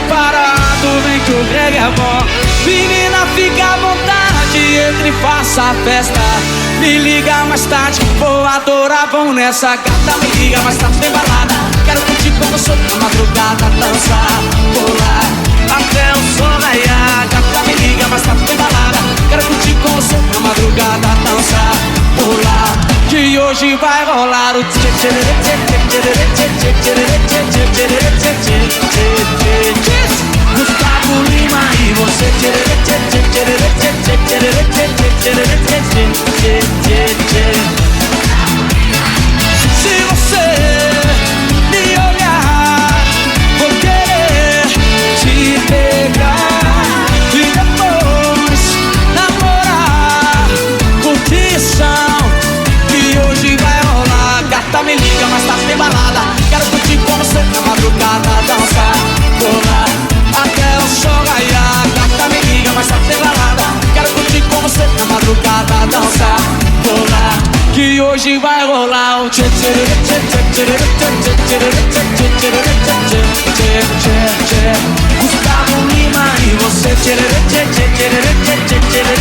preparado, vem que o reggae é bom. Menina, fica à vontade, entre e faça a festa. Me liga mais tarde, vou adorar, vamos nessa. Gata, me liga mais tarde, tem balada. Quero curtir com você na madrugada, dançar, pular até o sol raiar. Gata, me liga mais tarde, tem balada. Quero curtir com você na madrugada, dançar, pular, que hoje vai rolar o tchê tchê tchê tchê tchê tchê tchê tchê tchê. Gustavo Lima e você tchê tchê tchê tchê tchê tchê tchê tchê tchê. Se você me olhar, vou querer te pegar e depois namorar. Curtição que hoje vai rolar. Gata, me liga, mas tá sem balada. Quero curtir com você na madrugada, dançar, pular até o sol raiar. Gata, me liga, mas tá sem balada. Quero curtir com você na madrugada, dançar, pular, que hoje vai rolar o tchê tchê tchê tchê tchê tchê tchê tchê tchê. Gustavo Lima e você tchê tchê tchê tchê tchê tchê tchê tchê.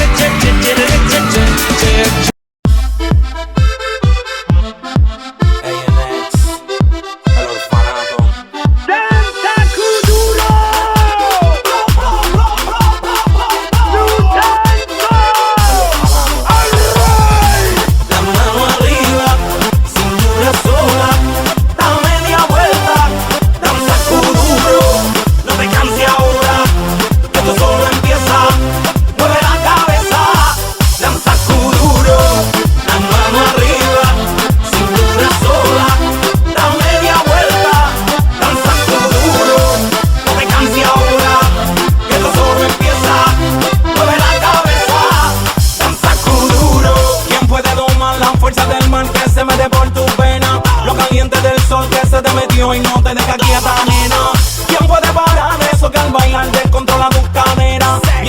Y no te deja quieta.